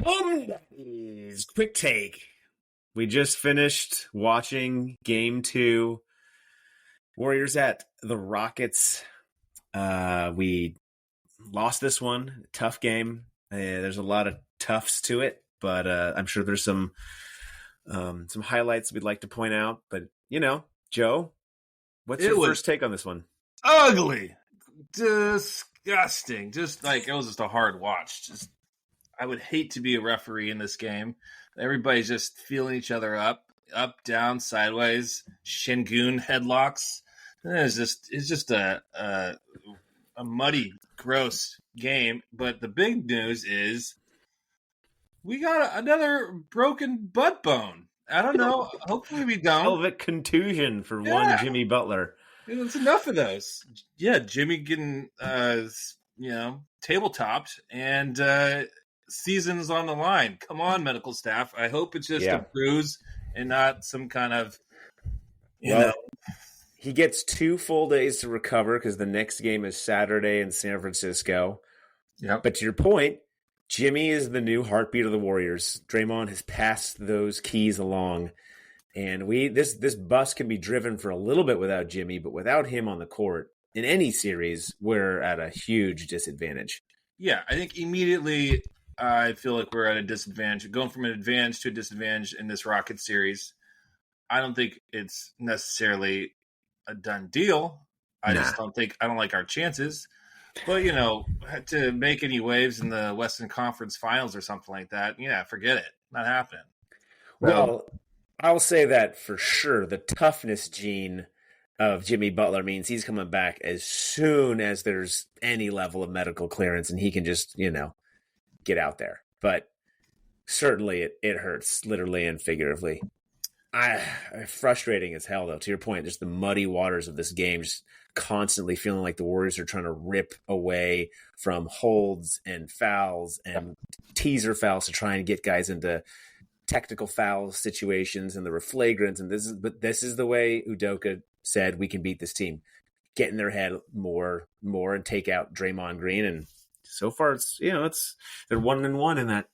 Daddies, quick take. We just finished watching Game 2. Warriors at the Rockets. We lost this one. Tough game. There's a lot of toughs to it, but I'm sure there's some highlights we'd like to point out. But, Joe, what's your first take on this one? Ugly. Disgusting. Just like, it was just a hard watch. I would hate to be a referee in this game. Everybody's just feeling each other up, down, sideways, shingun headlocks. It's just a muddy, gross game. But the big news is we got another broken butt bone. I don't know. Hopefully we don't. Pelvic contusion for one Jimmy Butler. It's enough of those. Yeah, Jimmy getting tabletopped and seasons on the line. Come on, medical staff. I hope it's just a bruise and not some kind of He gets 2 full days to recover because the next game is Saturday in San Francisco. Yeah. But to your point, Jimmy is the new heartbeat of the Warriors. Draymond has passed those keys along. And this bus can be driven for a little bit without Jimmy, but without him on the court in any series, we're at a huge disadvantage. Yeah, I think immediately I feel like we're at a disadvantage. Going from an advantage to a disadvantage in this Rocket series, I don't think it's necessarily a done deal. I don't like our chances. But, to make any waves in the Western Conference Finals or something like that, forget it. Not happening. Well, I'll say that for sure. The toughness gene of Jimmy Butler means he's coming back as soon as there's any level of medical clearance and he can just, get out there. But certainly it hurts, literally and figuratively. Frustrating as hell, though. To your point, just the muddy waters of this game, just constantly feeling like the Warriors are trying to rip away from holds and fouls and teaser fouls to try and get guys into technical foul situations, and there were flagrants. And this is the way Udoka said we can beat this team. Get in their head more and take out Draymond Green. And so far, it's they're 1-1 in that.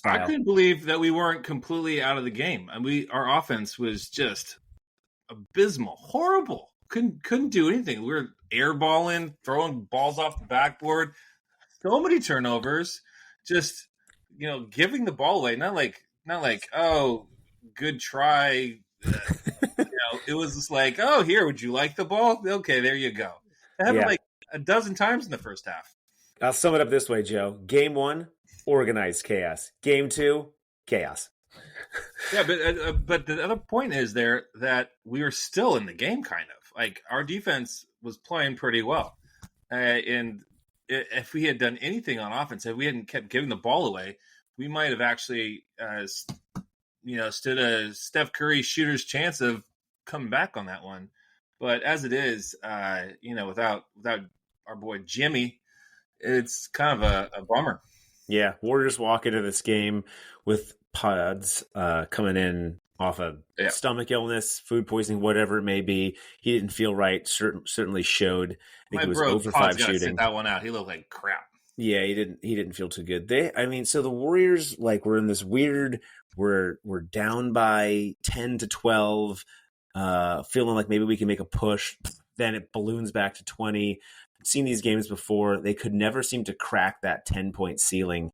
I couldn't believe that we weren't completely out of the game. And our offense was just abysmal, horrible. Couldn't do anything. We were airballing, throwing balls off the backboard, so many turnovers, just giving the ball away. Not like oh, good try. It was just like, oh, here, would you like the ball? Okay, there you go. It happened like a dozen times in the first half. I'll sum it up this way, Joe. Game 1, organized chaos. Game 2, chaos. Yeah, but the other point is there that we were still in the game, kind of. Like, our defense was playing pretty well. And if we had done anything on offense, if we hadn't kept giving the ball away, we might have actually, stood a Steph Curry shooter's chance of coming back on that one. But as it is, without our boy Jimmy, it's kind of a bummer. Yeah, Warriors walk into this game with Pods coming in off of stomach illness, food poisoning, whatever it may be. He didn't feel right. Certainly showed. I think it was 0 for 5 shooting. Sit that one out. He looked like crap. Yeah, he didn't feel too good. So the Warriors, we're in this weird. We're down by 10 to 12, feeling like maybe we can make a push. Then it balloons back to 20. I've seen these games before. They could never seem to crack that 10-point ceiling.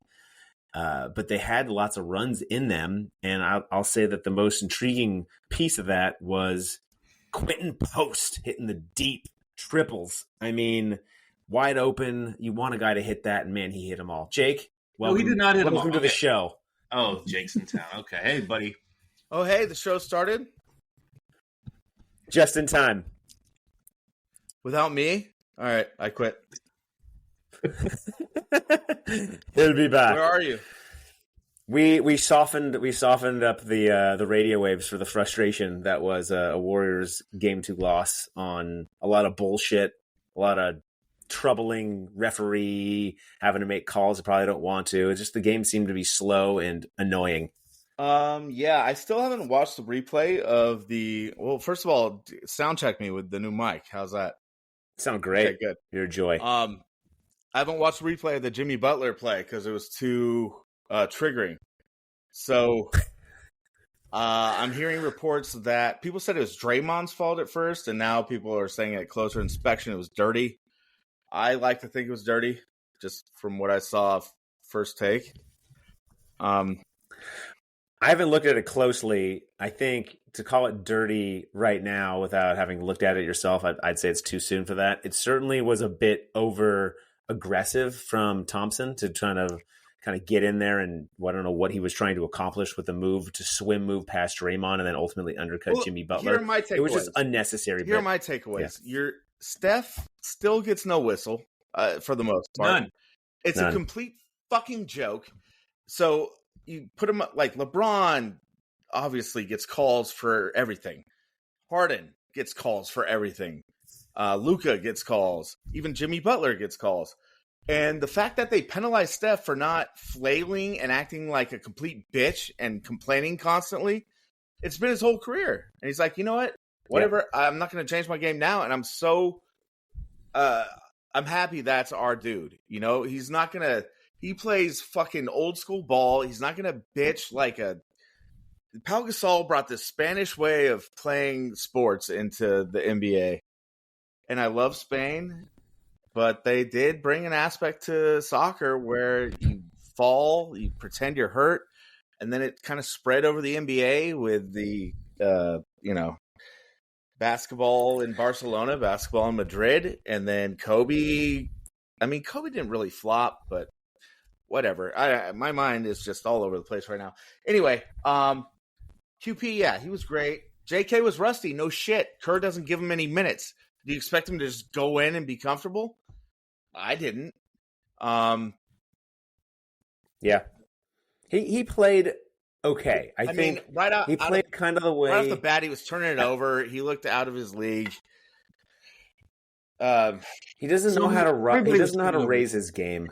But they had lots of runs in them, and I'll say that the most intriguing piece of that was Quentin Post hitting the deep triples. I mean, wide open. You want a guy to hit that, and man, he hit them all. Jake, welcome, he did not hit them all. Welcome to the show. Oh, Jake's in town. Okay, hey, buddy. Oh, hey, the show started just in time. Without me? All right, I quit. He'll be back. Where are you? We softened up the radio waves for the frustration that was a Warriors Game 2 loss on a lot of bullshit, a lot of troubling referee having to make calls that probably don't want to. It's just the game seemed to be slow and annoying. Yeah, I still haven't watched the replay of well, first of all, sound check me with the new mic. How's that? Sound great. Okay, good. You're a joy. I haven't watched the replay of the Jimmy Butler play because it was too triggering. So I'm hearing reports that people said it was Draymond's fault at first, and now people are saying at closer inspection it was dirty. I like to think it was dirty, just from what I saw first take. I haven't looked at it closely. I think to call it dirty right now without having looked at it yourself, I'd say it's too soon for that. It certainly was a bit over aggressive from Thompson to try to kind of get in there and I don't know what he was trying to accomplish with the move to swim move past Draymond and then ultimately undercut Jimmy Butler. Here are my takeaways. It was just unnecessary. Here are my takeaways. Steph still gets no whistle for the most part. None. It's a complete fucking joke. So you put him up like LeBron obviously gets calls for everything. Harden gets calls for everything. Luka gets calls. Even Jimmy Butler gets calls. And the fact that they penalize Steph for not flailing and acting like a complete bitch and complaining constantly, it's been his whole career. And he's like, you know what? Whatever. Yeah. I'm not going to change my game now. And I'm so I'm happy that's our dude. You know, he's not going to – he plays fucking old school ball. He's not going to bitch like a – Pau Gasol brought this Spanish way of playing sports into the NBA. And I love Spain, but they did bring an aspect to soccer where you fall, you pretend you're hurt, and then it kind of spread over the NBA with the, basketball in Barcelona, basketball in Madrid, and then Kobe. I mean, Kobe didn't really flop, but whatever. My mind is just all over the place right now. Anyway, QP, yeah, he was great. JK was rusty. No shit. Kerr doesn't give him any minutes. Do you expect him to just go in and be comfortable? I didn't. Yeah. He played okay. I think mean, right out, he played kind of the way. Right off the bat, he was turning it over. He looked out of his league. He doesn't know how to He doesn't know how to raise his game.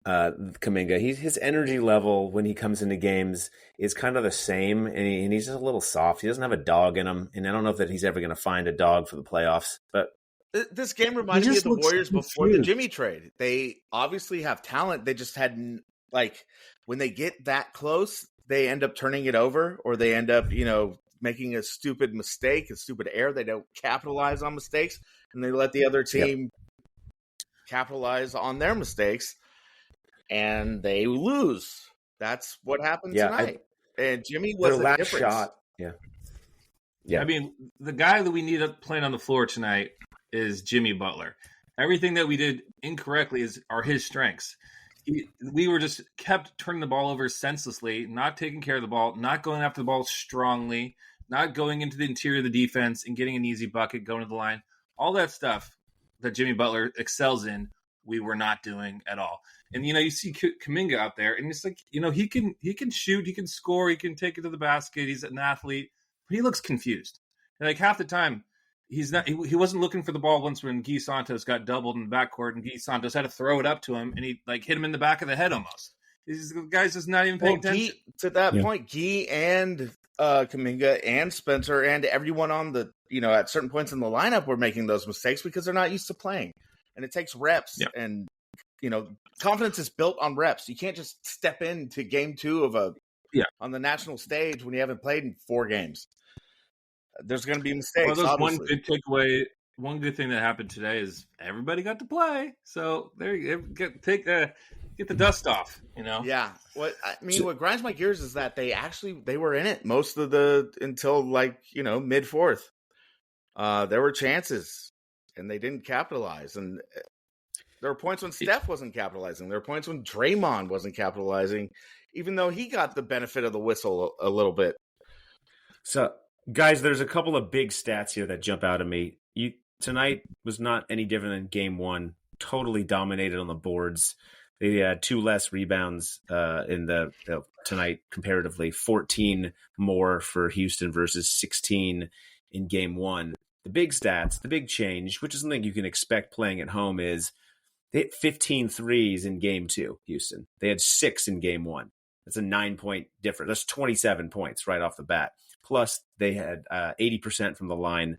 Kuminga. His energy level when he comes into games is kind of the same, and he's just a little soft. He doesn't have a dog in him, and I don't know that he's ever going to find a dog for the playoffs. But this game reminded me of the Warriors before the Jimmy trade. They obviously have talent. They just hadn't, like, when they get that close, they end up turning it over, or they end up, making a stupid mistake, a stupid error. They don't capitalize on mistakes, and they let the other team capitalize on their mistakes, and they lose. That's what happened tonight. And Jimmy was the difference. Shot. Yeah. I mean, the guy that we need playing on the floor tonight is Jimmy Butler. Everything that we did incorrectly are his strengths. We were just kept turning the ball over senselessly, not taking care of the ball, not going after the ball strongly, not going into the interior of the defense and getting an easy bucket, going to the line. All that stuff that Jimmy Butler excels in, we were not doing at all. And, you see Kuminga out there, and it's like, he can shoot, he can score, he can take it to the basket, he's an athlete, but he looks confused. And, like, half the time, he wasn't looking for the ball once when Guy Santos got doubled in the backcourt, and Guy Santos had to throw it up to him, and he, like, hit him in the back of the head almost. The guy's just not even paying attention. To that point, Guy and Kuminga and Spencer and everyone on the, at certain points in the lineup were making those mistakes because they're not used to playing. And it takes reps, and, confidence is built on reps. You can't just step into game 2 of on the national stage when you haven't played in 4 games. There's going to be mistakes. Well, one good takeaway. One good thing that happened today is everybody got to play. So there you get the dust off. Yeah. What grinds my gears is that they were in it most of until mid 4th. There were chances and they didn't capitalize. And there were points when Steph wasn't capitalizing. There were points when Draymond wasn't capitalizing, even though he got the benefit of the whistle a little bit. So, guys, there's a couple of big stats here that jump out at me. Tonight was not any different than game 1. Totally dominated on the boards. They had 2 less rebounds in the tonight comparatively. 14 more for Houston versus 16 in game 1. The big stats, the big change, which is something you can expect playing at home, is they hit 15 threes in game 2, Houston. They had 6 in game 1. That's a 9-point difference. That's 27 points right off the bat. Plus, they had 80% from the line,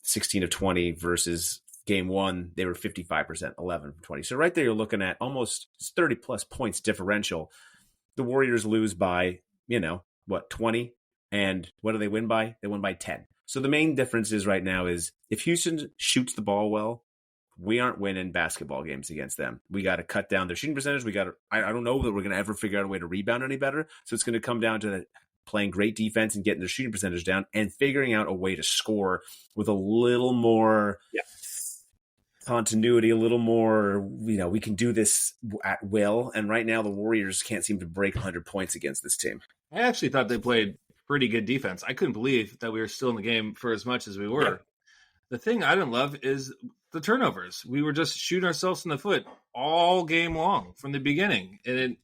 16 of 20 versus Game 1, they were 55%, 11 from 20. So right there, you're looking at almost 30-plus points differential. The Warriors lose by, 20? And what do they win by? They win by 10. So the main difference is right now is if Houston shoots the ball well, we aren't winning basketball games against them. We got to cut down their shooting percentage. I don't know that we're going to ever figure out a way to rebound any better. So it's going to come down to playing great defense and getting their shooting percentage down and figuring out a way to score with a little more continuity, a little more, we can do this at will. And right now the Warriors can't seem to break 100 points against this team. I actually thought they played pretty good defense. I couldn't believe that we were still in the game for as much as we were. Yeah. The thing I didn't love is the turnovers. We were just shooting ourselves in the foot all game long from the beginning. And,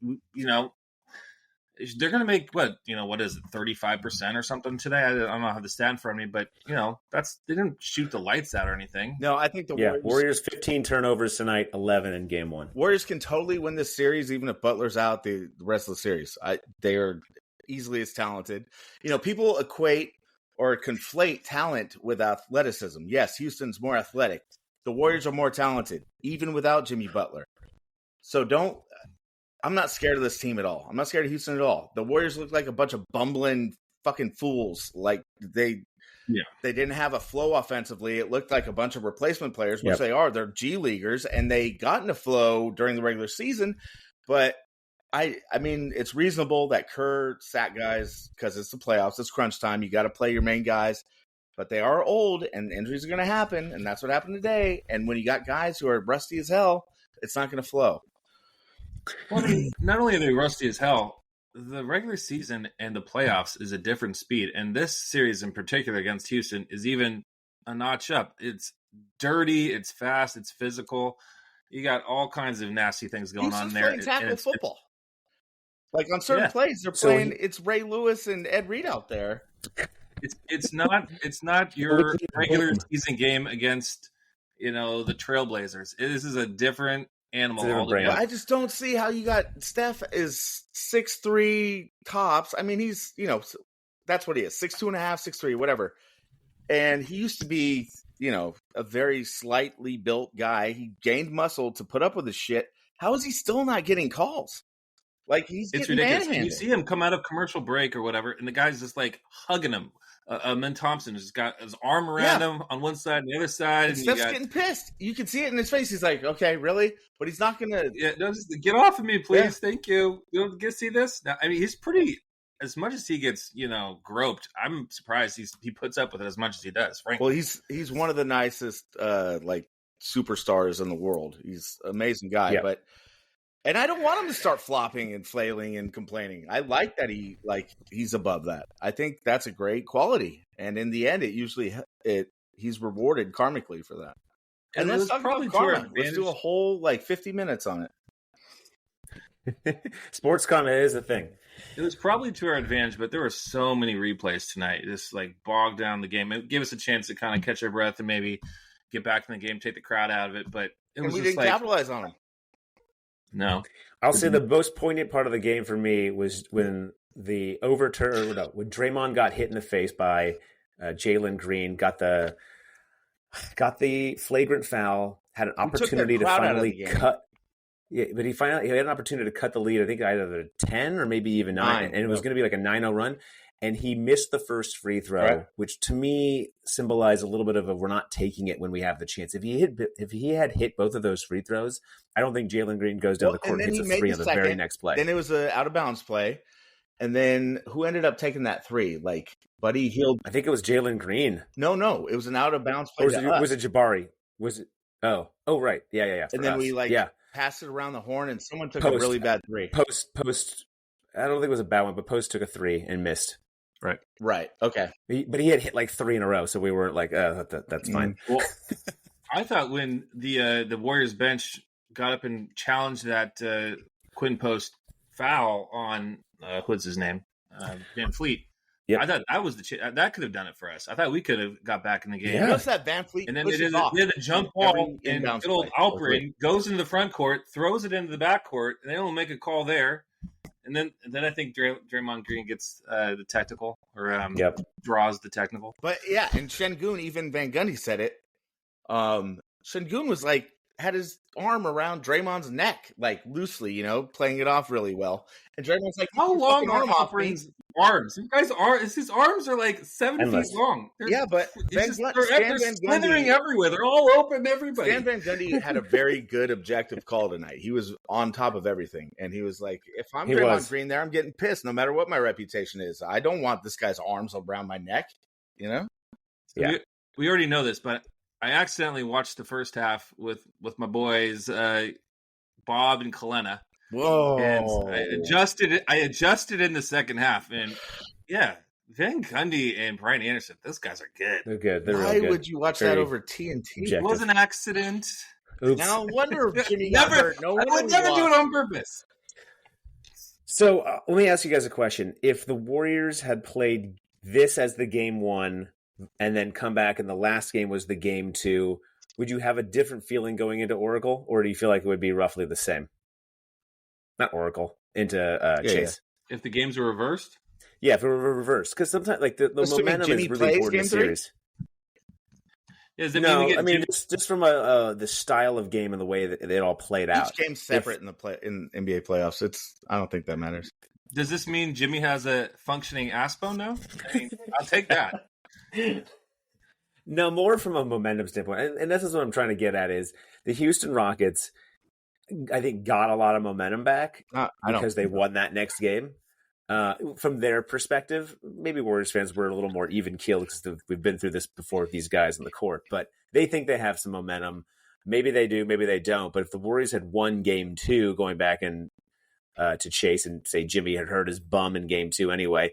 they're going to make what is it, 35% or something today? I don't know how the stat in front of me, but, they didn't shoot the lights out or anything. No, I think Warriors 15 turnovers tonight, 11 in game 1. Warriors can totally win this series, even if Butler's out the rest of the series. They are easily as talented. People equate or conflate talent with athleticism. Yes, Houston's more athletic. The Warriors are more talented, even without Jimmy Butler. So I'm not scared of this team at all. I'm not scared of Houston at all. The Warriors look like a bunch of bumbling fucking fools. Like they didn't have a flow offensively. It looked like a bunch of replacement players, which they are. They're G Leaguers, and they got into flow during the regular season. But I mean, it's reasonable that Kerr sat guys because it's the playoffs. It's crunch time. You got to play your main guys. But they are old, and injuries are going to happen, and that's what happened today. And when you got guys who are rusty as hell, it's not going to flow. Well, not only are they rusty as hell, the regular season and the playoffs is a different speed. And this series in particular against Houston is even a notch up. It's dirty, it's fast, it's physical. You got all kinds of nasty things going Houston's on there. Playing tackle football. Like on certain plays, they're playing. It's Ray Lewis and Ed Reed out there. It's not your regular season game against the Trailblazers. This is a different animal altogether. I just don't see how you got Steph is 6'3" tops. I mean, he's that's what he is, 6'2.5", 6'3", whatever. And he used to be a very slightly built guy. He gained muscle to put up with his shit. How is he still not getting calls? Like it's ridiculous. manhanded. You see him come out of commercial break or whatever, and the guy's just like hugging him. Min Thompson has got his arm around him on one side and the other side. And Steph's getting pissed. You can see it in his face. He's like, "Okay, really?" But he's not gonna. Yeah, no, just get off of me, please. Yeah. Thank you. You don't get to see this. Now, I mean, he's pretty. As much as he gets, groped, I'm surprised he puts up with it as much as he does. Frankly, well, he's one of the nicest superstars in the world. He's an amazing guy, and I don't want him to start flopping and flailing and complaining. I like that he's above that. I think that's a great quality, and in the end, he's rewarded karmically for that. And that's probably karma. Let's do a whole 50 minutes on it. Sports karma is a thing. It was probably to our advantage, but there were so many replays tonight. Just bogged down the game. It gave us a chance to kind of catch our breath and maybe get back in the game, take the crowd out of it. But we didn't capitalize on it. No. I'll say the most poignant part of the game for me was when the when Draymond got hit in the face by Jalen Green, got the flagrant foul, had an opportunity to finally cut. Yeah, but he had an opportunity to cut the lead. I think either 10 or maybe even 9, and it was going to be like a 9-0 run. And he missed the first free throw, which to me symbolized a little bit of we're not taking it when we have the chance. If he had hit both of those free throws, I don't think Jalen Green goes down the court and hits a three on the very next play. Then it was an out of bounds play, and then who ended up taking that three? Buddy Hield. I think it was Jalen Green. No, it was an out of bounds play. Or was it Jabari? Was it? Oh, right, yeah. And then we passed it around the horn, and someone took a really bad three. Post. I don't think it was a bad one, but Post took a three and missed. Right. Okay. But he had hit 3 in a row, so we weren't that's fine. Well, I thought when the Warriors bench got up and challenged that Quinn Post foul on what's his name, Van Fleet. Yeah, I thought that was that could have done it for us. I thought we could have got back in the game. Yeah. What's that Van Fleet? And then they did a jump ball, and good old Alperen goes into the front court, throws it into the back court, and they don't make a call there. And then I think Draymond Green gets the technical or draws the technical. But yeah, and Şengün, even Van Gundy said it. Şengün was like had his arm around Draymond's neck, like loosely, playing it off really well. And Draymond's like, How "Get your long fucking are arm off me." Offering's arms? You guys are his arms are like 7 Endless. feet long. Yeah, but they're slithering everywhere. They're all open. Everybody. Stan Van Gundy had a very good objective call tonight. He was on top of everything, and he was like, "If I'm Draymond Green there, I'm getting pissed. No matter what my reputation is, I don't want this guy's arms around my neck." Yeah, we already know this, but I accidentally watched the first half with my boys, Bob and Kalena. Whoa! And I adjusted in the second half, and yeah, Van Gundy and Brian Anderson, those guys are good. They're good. They're Why real good. would you watch that over TNT? It was an accident. Oops. Now, wonder if Jimmy got hurt. No, I would never do it on purpose. So let me ask you guys a question. If the Warriors had played this as the game one and then come back and the last game was the game two, would you have a different feeling going into Oracle, or do you feel like it would be roughly the same? Not Oracle, into Chase. Yeah. If the games were reversed? Yeah, if it were reversed. Because sometimes like the momentum is really important in the series. Just from the style of game and the way that it all played out. Each game's separate in NBA playoffs. I don't think that matters. Does this mean Jimmy has a functioning ass bone now? I mean, I'll take that. No, more from a momentum standpoint. And this is what I'm trying to get at is the Houston Rockets, I think, got a lot of momentum back because they won that next game. From their perspective, maybe Warriors fans were a little more even-keeled because we've been through this before with these guys in the court. But they think they have some momentum. Maybe they do, maybe they don't. But if the Warriors had won game two, going back and to Chase and say Jimmy had hurt his bum in game two anyway,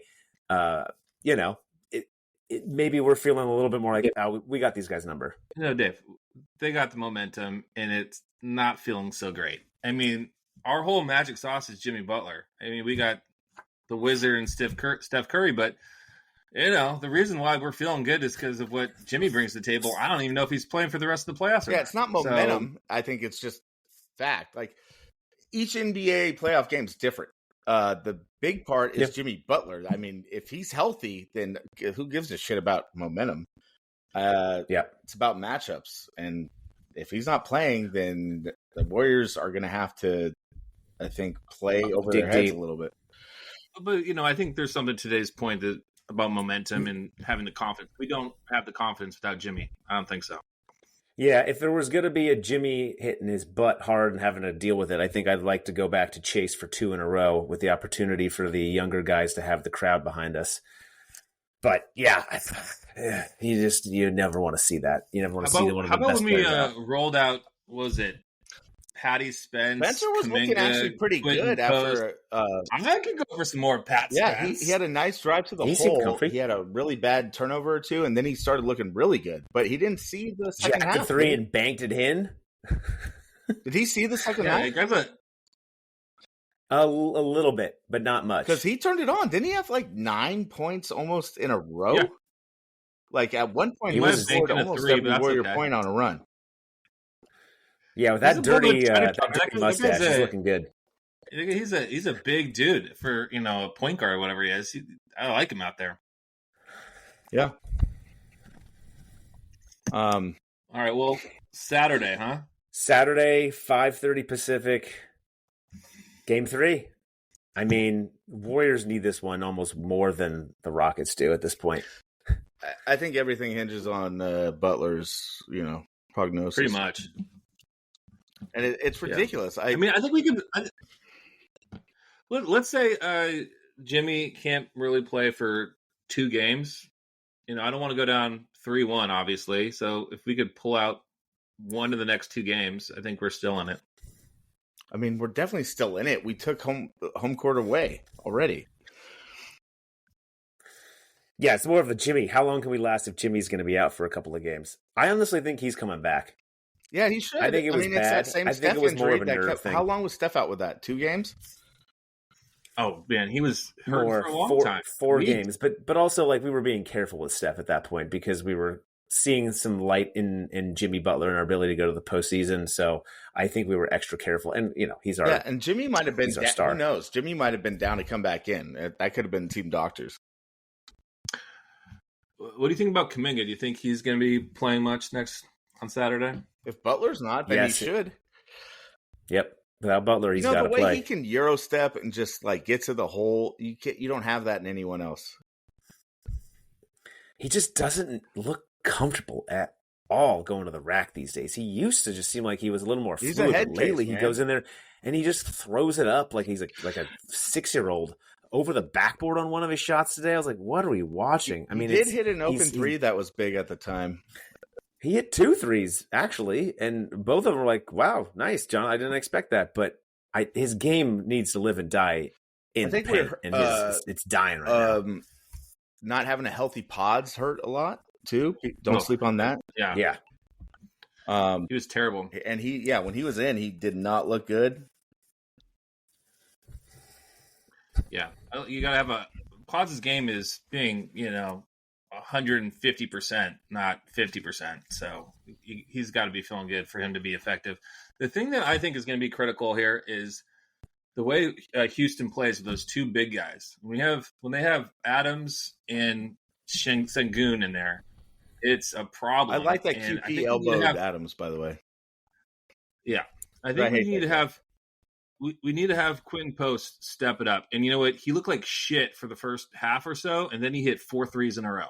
maybe we're feeling a little bit more like, we got these guys' number. No, Dave, they got the momentum, and it's not feeling so great. I mean, our whole magic sauce is Jimmy Butler. I mean, we got the Wizard and Steph Curry, but, the reason why we're feeling good is because of what Jimmy brings to the table. I don't even know if he's playing for the rest of the playoffs. It's not momentum. I think it's just fact. Like, each NBA playoff game is different. The big part is Jimmy Butler. I mean, if he's healthy, then who gives a shit about momentum? It's about matchups. And if he's not playing, then the Warriors are going to have to, I think, play over their heads a little bit. But, I think there's something to today's point about momentum and having the confidence. We don't have the confidence without Jimmy. I don't think so. Yeah, if there was going to be a Jimmy hitting his butt hard and having to deal with it, I think I'd like to go back to Chase for 2 in a row with the opportunity for the younger guys to have the crowd behind us. But, you never want to see that. You never want to see one of the best players. How about when we rolled out, what was it? Patty Spence. Spencer was looking actually pretty good after. I could go for some more Pat Spence. Yeah, he had a nice drive to the hole. He had a really bad turnover or two, and then he started looking really good. But he didn't see the second half. The three and banked it in. Did he see the second half? A little bit, but not much. Because he turned it on. Didn't he have like 9 points almost in a row? Yeah. Like at one point, he was scored almost every Warrior point on a run. Yeah, with that dirty mustache, he's looking good. He's a big dude for a point guard or whatever he is. I like him out there. Yeah. All right. Well, Saturday, huh? Saturday, 5:30 Pacific. Game 3. I mean, Warriors need this one almost more than the Rockets do at this point. I think everything hinges on Butler's, prognosis. Pretty much. And it's ridiculous. Yeah. I mean, I think we could. Let's say Jimmy can't really play for 2 games. I don't want to go down 3-1, obviously. So if we could pull out one of the next 2 games, I think we're still in it. I mean, we're definitely still in it. We took home court away already. Yeah, it's more of a Jimmy. How long can we last if Jimmy's going to be out for a couple of games? I honestly think he's coming back. Yeah, he should. I think it was bad. It's that same Steph injury that kept, how long was Steph out with that? 2 games? Oh man, he was hurt for a long time. 4 games, but also like we were being careful with Steph at that point because we were seeing some light in Jimmy Butler and our ability to go to the postseason. So I think we were extra careful. And he's our and Jimmy might have been star. Who knows? Jimmy might have been down to come back in. That could have been team doctors. What do you think about Kuminga? Do you think he's going to be playing much next on Saturday? If Butler's not, then Yes. he should. Yep. Without Butler, he's got to the way play. he can Euro step and just like get to the hole, you don't have that in anyone else. He just doesn't look comfortable at all going to the rack these days. He used to just seem like he was a little more He's fluid. a head But lately, case, he man. goes in there and he just throws it up like he's like a 6-year-old over the backboard on one of his shots today. I was like, what are we watching? I mean, he did hit an open three that was big at the time. He hit 2 threes, actually, and both of them were like, wow, nice, John. I didn't expect that. But his game needs to live and die in the paint, and it's dying right now. Not having a healthy pods hurt a lot, too. Don't sleep on that. Yeah. He was terrible. And when he was in, he did not look good. Yeah. You got to have Pods' game is being, 150%, not 50%. So he's got to be feeling good for him to be effective. The thing that I think is going to be critical here is the way Houston plays with those two big guys. When they have Adams and Sengun in there, it's a problem. I like that QP elbowed Adams, by the way. Yeah. I think we need to have we need to have Quinn Post step it up. And you know what? He looked like shit for the first half or so, and then he hit 4 threes in a row.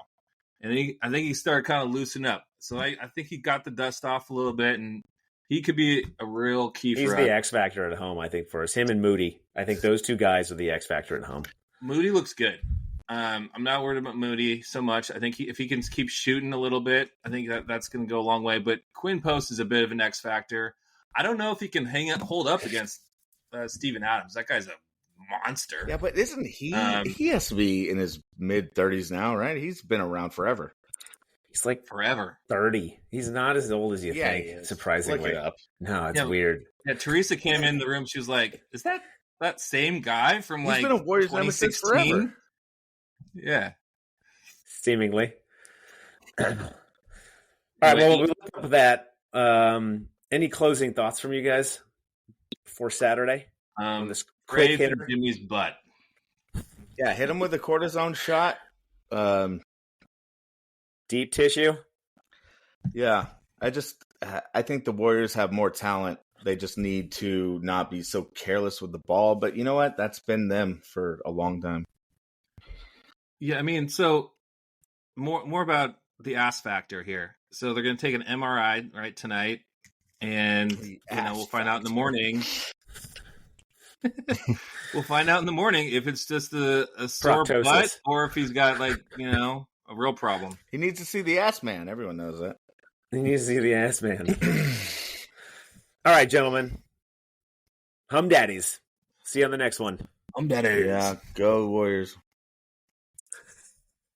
And I think he started kind of loosening up. So I think he got the dust off a little bit, and he could be a real key for us. He's the X factor at home, I think, for us. Him and Moody. I think those two guys are the X factor at home. Moody looks good. I'm not worried about Moody so much. I think if he can keep shooting a little bit, I think that's going to go a long way. But Quinn Post is a bit of an X factor. I don't know if he can hold up against Steven Adams. That guy's a monster. Yeah, but isn't he? He has to be in his mid-30s now, right? He's been around forever. He's like forever 30. He's not as old as you think. Surprisingly, look it up. No, it's weird. Yeah, Teresa came in the room. She was like, "Is that same guy from He's like been a Warriors member since forever?" Yeah, seemingly. All right. Well, we looked up that. Any closing thoughts from you guys for Saturday? On this quick hitter, Jimmy's butt. Yeah, hit him with a cortisone shot. Deep tissue. Yeah, I think the Warriors have more talent. They just need to not be so careless with the ball. But you know what? That's been them for a long time. Yeah, I mean, so more about the ass factor here. So they're going to take an MRI right tonight, and we'll find out in the morning. We'll find out in the morning if it's just a sore butt or if he's got a real problem. He needs to see the ass man. Everyone knows that. He needs to see the ass man. All right, gentlemen. Hum daddies. See you on the next one. Hum daddies. Yeah, go Warriors.